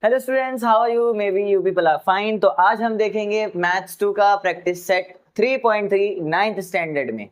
Hello students, how are you? Maybe you people are fine. तो आज हम देखेंगे मैथ्स 2 का प्रैक्टिस सेट 3.3 नाइन्थ स्टैंडर्ड में।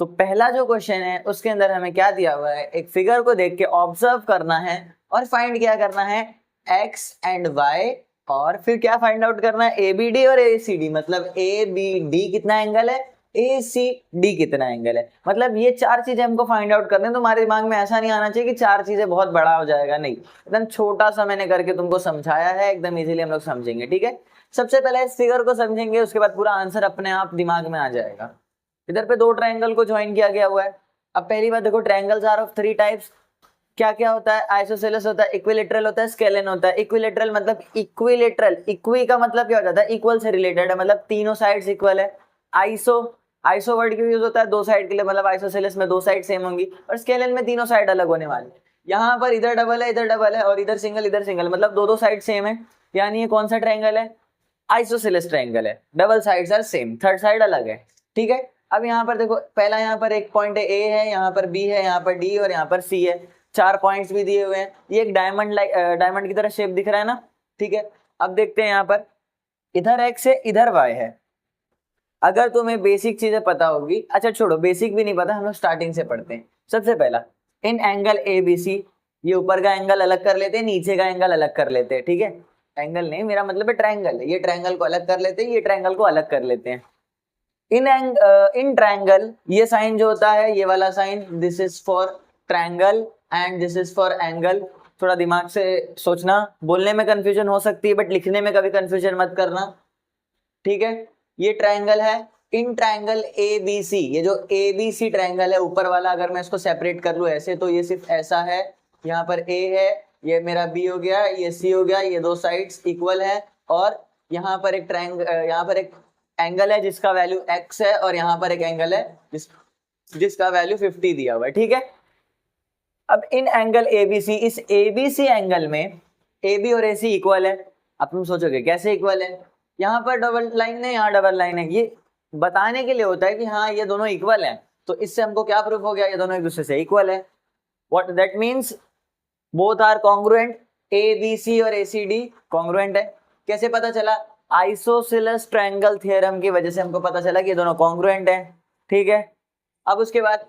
तो पहला जो क्वेश्चन है उसके अंदर हमें क्या दिया हुआ है, एक फिगर को देख के ऑब्जर्व करना है और फाइंड क्या करना है, एक्स एंड वाई, और फिर क्या फाइंड आउट करना है, ए बी डी और ए सी डी। मतलब ए बी डी कितना एंगल है, ए सी डी कितना एंगल है। मतलब ये चार चीजें हमको फाइंड आउट करने हैं। तुम्हारे दिमाग में ऐसा नहीं आना चाहिए कि चार चीजें बहुत बड़ा हो जाएगा, नहीं, एकदम छोटा सा मैंने करके तुमको समझाया है, एकदम इजीली हम लोग समझेंगे। ठीक है, सबसे पहले इस फिगर को समझेंगे, उसके बाद पूरा आंसर अपने आप दिमाग में आ जाएगा। इधर पे दो ट्रायंगल को ज्वाइन किया गया हुआ है। अब पहली बात देखो, triangles are of three types. क्या क्या होता है, आइसोसेलेस होता है, इक्विलेटरल होता है, स्केलेन होता है। इक्विलेटरल मतलब इक्विलेटरल, इक्वी का मतलब क्या हो जाता है, इक्वल से रिलेटेड है, मतलब तीनों साइड्स इक्वल है। आइसो, आइसो वर्ड क्यों यूज होता है, दो साइड के लिए, मतलब आइसोसेलेस में दो साइड सेम होंगी और स्केलेन में तीनों साइड अलग होने वाली। यहाँ पर इधर डबल है, इधर डबल है, और इधर सिंगल, मतलब दो दो साइड सेम है। यानी ये कौन सा ट्रायंगल है, आइसोसेलेस ट्रायंगल है। Double sides are same, third side अलग है। ठीक है, अब यहाँ पर देखो, पहला यहाँ पर एक पॉइंट है, ए है, यहाँ पर बी है, यहाँ पर डी और यहाँ पर सी है। चार पॉइंट्स भी दिए हुए हैं। ये एक डायमंड की तरह शेप दिख रहा है ना। ठीक है, अब देखते हैं यहाँ पर, इधर एक्स है, इधर वाई है। अगर तुम्हें बेसिक चीजें पता होगी, अच्छा छोड़ो बेसिक भी नहीं पता, हम लोग स्टार्टिंग से पढ़ते हैं। सबसे पहला, इन एंगल ए बी सी, ये ऊपर का एंगल अलग कर लेते हैं, नीचे का एंगल अलग कर लेते हैं। ठीक है, एंगल नहीं, मेरा मतलब है ट्रायंगल है। ये ट्रायंगल को अलग कर लेते हैं, ये ट्रायंगल को अलग कर लेते हैं। इन ट्रायंगल ये साइन जो होता है, ये वाला sign, this is for triangle and this is for angle. थोड़ा दिमाग से सोचना, बोलने में कंफ्यूजन हो सकती है बट लिखने में कभी कंफ्यूजन मत करना। ठीक है, ये ट्रायंगल है, इन ट्रायंगल ए बी सी, ये जो ए बी सी ट्रायंगल है ऊपर वाला, अगर मैं इसको सेपरेट कर लूं ऐसे, तो ये सिर्फ ऐसा है। यहाँ पर ए है, ये मेरा बी हो गया, ये सी हो गया, ये दो साइड्स इक्वल है। और यहाँ पर एक यहाँ पर एक एंगल है जिसका वैल्यू x है, और यहाँ पर एक एंगल है जिसका वैल्यू 50 दिया हुआ है। ठीक है, अब इन एंगल एबीसी, इस एबीसी एंगल में ए बी और ए सी इक्वल है। अब तुम सोचोगे कैसे इक्वल है, यहाँ पर डबल लाइन है, यहाँ डबल लाइन है, ये बताने के लिए होता है कि हाँ ये दोनों इक्वल हैं। तो इससे हमको क्या प्रूफ हो गया, ये दोनों एक दूसरे से इक्वल है। What that means, both are congruent. A B C और ए सी डी कॉन्ग्रुएंट है। कैसे पता चला, आइसोसेलेस ट्रायंगल थ्योरम की वजह से हमको पता चला कि ये दोनों कॉन्ग्रुएंट है। ठीक है, अब उसके बाद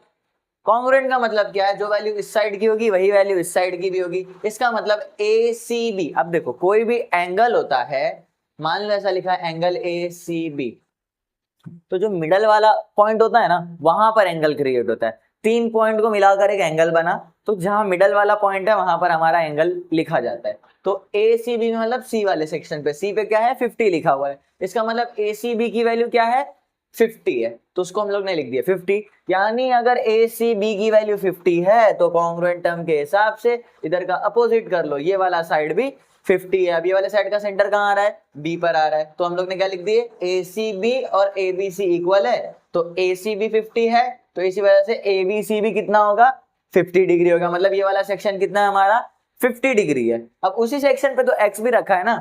कॉन्ग्रुएंट का मतलब क्या है, जो वैल्यू इस साइड की होगी वही वैल्यू इस साइड की भी होगी। इसका मतलब ए सी बी। अब देखो, कोई भी एंगल होता है, मान लो ऐसा लिखा है एंगल ए सी बी, तो जो मिडल वाला पॉइंट होता है ना, वहां पर एंगल क्रिएट होता है। तीन पॉइंट को मिलाकर एक एंगल बना, तो जहां मिडल वाला पॉइंट है वहां पर हमारा एंगल लिखा जाता है। तो ए सी बी मतलब सी वाले सेक्शन पे, सी पे क्या है 50 लिखा हुआ है, इसका मतलब ए सी बी की वैल्यू क्या है 50 है, तो उसको हम लोग ने लिख दिया 50। यानी अगर ए सी बी की वैल्यू 50 है तो कॉन्ग्रुएंट टर्म के हिसाब से इधर का अपोजिट कर लो, ये वाला साइड भी 50 है। अब ये वाले साइड का सेंटर कहाँ आ रहा है, बी पर आ रहा है, तो हम लोग ने क्या लिख दिए, ए सी बी और ए बी सी इक्वल है, तो ए सी बी 50 है, तो इसी वजह से ए बी सी भी कितना होगा 50 डिग्री होगा। मतलब ये वाला सेक्शन कितना है हमारा 50 डिग्री है। अब उसी सेक्शन पे तो एक्स भी रखा है ना,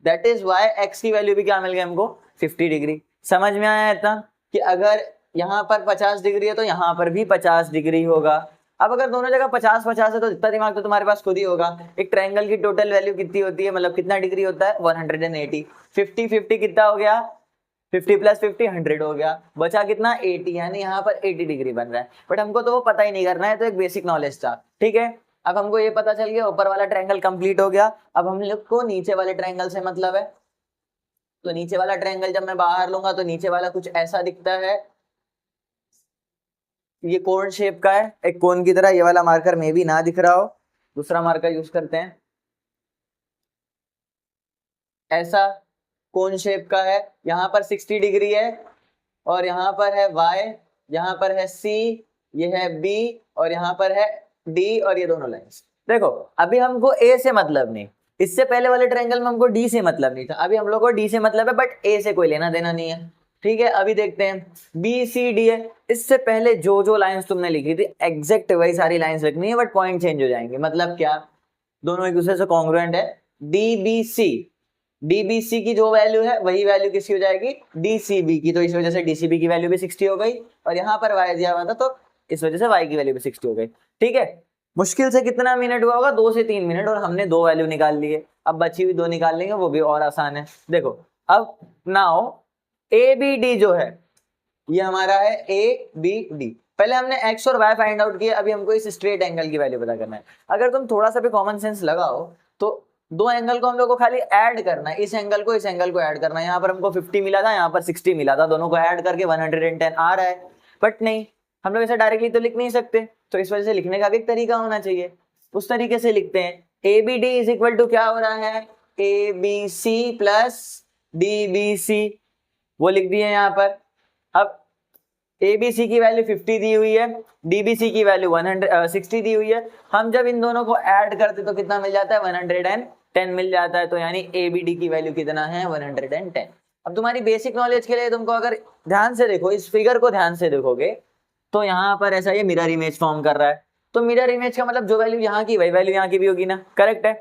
दैट इज वाई एक्स की वैल्यू भी क्या मिल गई हमको 50 डिग्री। समझ में आया इतना कि अगर यहाँ पर 50 डिग्री है तो यहाँ पर भी 50 डिग्री होगा। अब अगर दोनों जगह 50-50 है तो इतना दिमाग तो तुम्हारे पास खुद ही होगा। एक ट्रायंगल की टोटल वैल्यू कितनी होती है, मतलब कितना डिग्री होता है 180। 50-50 कितना हो गया, 50 + 50 100 हो गया, बचा कितना 80, यानी यहाँ पर 80 डिग्री बन रहा है। बट हमको तो वो पता ही नहीं करना है, तो एक बेसिक नॉलेज था। ठीक है, अब हमको ये पता चल गया, ऊपर वाला ट्रायंगल कंप्लीट हो गया। अब हम लोग को नीचे वाले ट्रायंगल से मतलब है, तो नीचे वाला ट्रायंगल जब मैं बाहर लूंगा तो नीचे वाला कुछ ऐसा दिखता है, ये कोन शेप का है, एक कोन की तरह। ये वाला मार्कर में भी ना दिख रहा हो, दूसरा मार्कर यूज करते हैं। ऐसा कोन शेप का है, यहाँ पर 60 डिग्री है, और यहाँ पर है y, यहाँ पर है c, ये है b, और यहाँ पर है d, और ये दोनों लाइंस। देखो अभी हमको a से मतलब नहीं, इससे पहले वाले ट्रायंगल में हमको d से मतलब नहीं था, अभी हम लोग को d से मतलब है, बट a से कोई लेना देना नहीं है। ठीक है, अभी देखते हैं बी सी डी है। इससे पहले जो जो लाइंस तुमने लिखी थी एग्जैक्ट वही सारी लाइंस लिखनी है, बट पॉइंट चेंज हो जाएंगे। मतलब क्या, दोनों एक दूसरे से कॉन्ग्रुएंट है। डीबीसी की जो वैल्यू है वही वैल्यू किसकी हो जाएगी, डीसीबी की, तो इस वजह से डीसीबी की वैल्यू भी 60 हो गई, और यहाँ पर y दिया हुआ था तो इस वजह से y की वैल्यू भी 60 हो गई। ठीक है, मुश्किल से कितना मिनट हुआ होगा, 2 से 3 मिनट, और हमने 2 वैल्यू निकाल लिए। अब बची हुई 2 निकाल लेंगे, वो भी और आसान है। देखो अब नाउ ए बी डी जो है ये हमारा है ए बी डी। पहले हमने एक्स और वाई फाइंड आउट किया, अभी हमको इस स्ट्रेट एंगल की वैल्यू पता करना है। अगर तुम थोड़ा सा भी कॉमन सेंस लगाओ तो दो एंगल को हम लोग को खाली ऐड करना है, इस एंगल को इस एंगल को ऐड करना है। यहाँ पर हमको 50 मिला था, यहाँ पर 60 मिला था, दोनों को ऐड करके 110 आ रहा है। बट नहीं, हम लोग ऐसा डायरेक्टली तो लिख नहीं सकते, तो इस वजह से लिखने का भी एक तरीका होना चाहिए। उस तरीके से लिखते हैं, A B D is equal to क्या हो रहा है, A B C plus D B C, वो लिख दिए यहाँ पर। अब ABC की वैल्यू 50 दी हुई है, DBC की वैल्यू 160 दी हुई है। हम जब इन दोनों को ऐड करते तो कितना मिल जाता है, 110 मिल जाता है। तो यानी ABD की वैल्यू कितना है, 110। अब तुम्हारी बेसिक नॉलेज के लिए तुमको अगर ध्यान से देखो, इस फिगर को ध्यान से देखोगे तो यहाँ पर ऐसा ये मिरर इमेज फॉर्म कर रहा है। तो मिरर इमेज का मतलब जो वैल्यू यहाँ की वही वैल्यू यहाँ की भी होगी ना, करेक्ट है।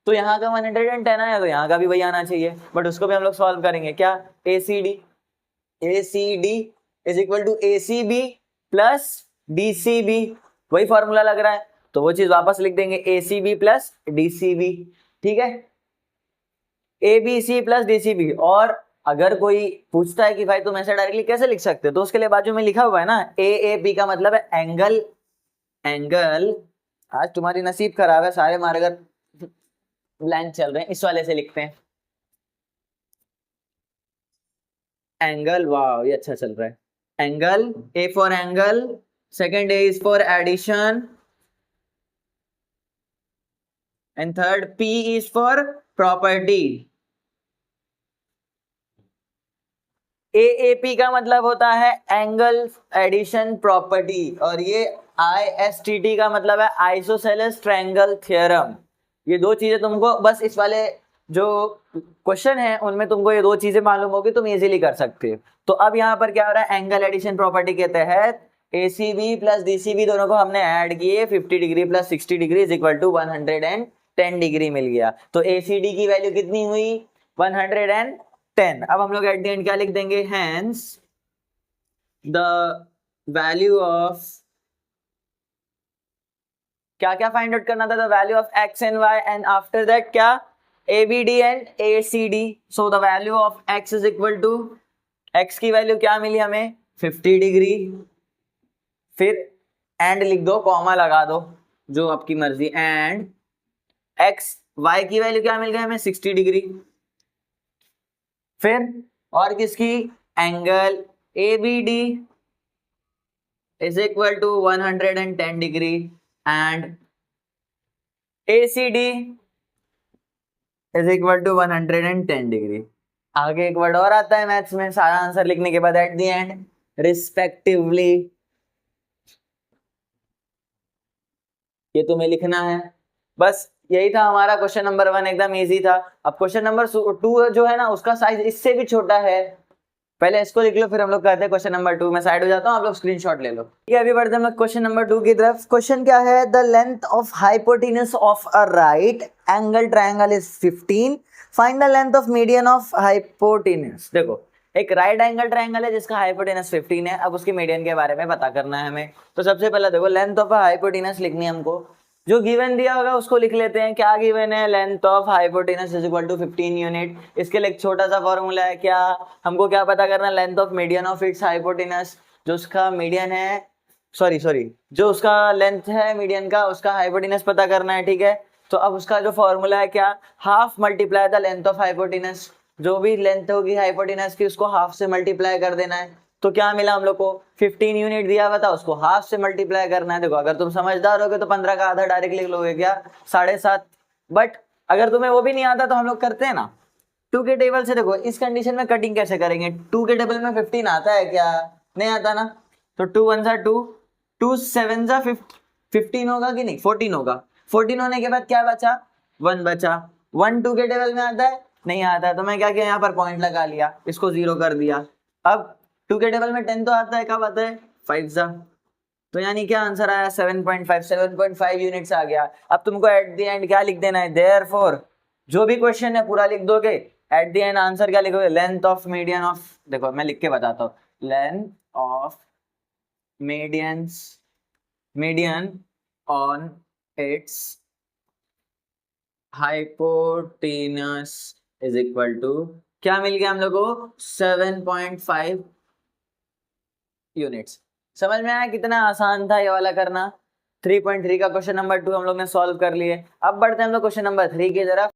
तो यहाँ का 110 आया तो यहाँ का भी वही आना चाहिए, बट उसको भी हम लोग सॉल्व करेंगे। क्या, ACD is equal to ACB plus DCB, वही फॉर्मूला लग रहा है, तो वो चीज वापस लिख देंगे, ACB प्लस DCB, ठीक है, ABC प्लस DCB। और अगर कोई पूछता है कि भाई तुम ऐसे डायरेक्टली कैसे लिख सकते हो, तो उसके लिए बाजू में लिखा हुआ है ना, AAP का मतलब है एंगल। आज तुम्हारी नसीब खराब है, सारे मार्कर ब्लैंक चल रहे हैं, इस वाले से लिखते हैं एंगल। वाह, ये अच्छा चल रहा है। Angle, A for angle, second A is for addition, and third P is for property. AAP का मतलब होता है एंगल एडिशन प्रॉपर्टी, और ये ISTT का मतलब है आइसोसेलेस ट्रायंगल थ्योरम। ये दो चीजें तुमको बस इस वाले जो क्वेश्चन है उनमें तुमको ये दो चीजें मालूम होगी, तुम इजीली कर सकते हो। तो अब यहाँ पर क्या हो रहा है, एंगल एडिशन प्रॉपर्टी के तहत ACB प्लस DCB दोनों को हमने ऐड किए, 50 degree plus 60 degree is equal to 110 degree मिल गया। तो ACD की वैल्यू कितनी हुई, 110। अब हम लोग एट द एंड क्या लिख देंगे, हेंस द वैल्यू ऑफ, क्या क्या फाइंड आउट करना था, the value of x and y, and after that क्या, ABD and ACD। So the value of x is equal to, x की वैल्यू क्या मिली हमें, 50 डिग्री, फिर एंड लिख दो, कॉमा लगा दो, जो आपकी मर्जी, एंड x, y की वैल्यू क्या मिल गई हमें, 60 डिग्री, फिर और किसकी, angle ABD is equal to 110 degree, and ACD is equal to 110 degree. आगे एक वर्ड और आता है मैथ्स में, सारा आंसर लिखने के बाद एट द एंड रिस्पेक्टिवली, ये तुम्हें लिखना है। बस यही था हमारा क्वेश्चन नंबर 1, एकदम इजी था। अब क्वेश्चन नंबर 2 जो है ना, उसका साइज इससे भी छोटा है। पहले इसको लिख लो, फिर हम लोग करते हैं क्वेश्चन नंबर 2। मैं साइड हो जाता हूँ, आप लोग स्क्रीनशॉट ले लो। ठीक है, अभी बढ़ते हैं हम लोग क्वेश्चन नंबर 2 की तरफ। क्वेश्चन क्या है, the length of hypotenuse of a right angle triangle is 15, find the length of median of hypotenuse. देखो, एक राइट एंगल ट्रायंगल है जिसका हाइपोटेनस 15 है, अब उसकी मीडियन के बारे में पता करना है हमें। तो सबसे पहले देखो, लेंथ ऑफ हाइपोटेनस लिखनी है हमको, जो गिवन दिया होगा उसको लिख लेते हैं। क्या गिवन है, length of hypotenuse is equal to 15 unit. इसके लिए एक छोटा सा फॉर्मूला है, क्या, हमको क्या पता करना है, length of median of its hypotenuse, जो उसका मीडियन है, सॉरी जो उसका लेंथ है मीडियन का, उसका हाइपोटेनस पता करना है, ठीक है। तो अब उसका जो फॉर्मूला है क्या, half multiply the length of hypotenuse, जो भी लेंथ होगी हाइपोटेनस की उसको हाफ से मल्टीप्लाई कर देना है। तो क्या मिला हम लोग को, 15 यूनिट दिया हुआ था, उसको हाफ से मल्टीप्लाई करना है। देखो, अगर तुम समझदार होगे तो 15 का आधा डायरेक्ट लिख लोगे, क्या, 7.5। बट अगर तुम्हें वो भी नहीं आता तो हम लोग करते हैं ना 2 के टेबल से। देखो, इस कंडीशन में कटिंग कैसे करेंगे, 2 के टेबल में 15 आता है क्या, नहीं आता ना। तो 2 1 जा 2, 2 7 जा 15 होगा कि नहीं, 14 होगा। 14 होने के बाद क्या बचा, 1 बचा। 1 2 के टेबल में आता है, नहीं आता है। तो मैं क्या किया, यहाँ पर पॉइंट लगा लिया, इसको 0 कर दिया। अब 2 के टेबल में 10 तो आता है, कब आता है, 5 जा। तो यानी क्या आंसर आया, 7.5 यूनिट्स आ गया। अब तुमको एट द एंड क्या लिख देना है, देयरफॉर, जो भी क्वेश्चन है पूरा लिख दोगे, एट द एंड आंसर क्या लिखोगे, लेंथ ऑफ मीडियन ऑफ, देखो मैं लिख के बताता हूँ, length of median on its hypotenuse is equal to, क्या मिल गया हम लोगों को, 7.5 यूनिट्स। समझ में आया कितना आसान था ये वाला करना। 3.3 का क्वेश्चन नंबर 2 हम लोग ने सॉल्व कर लिए। अब बढ़ते हैं हम लोग क्वेश्चन नंबर 3 की तरफ।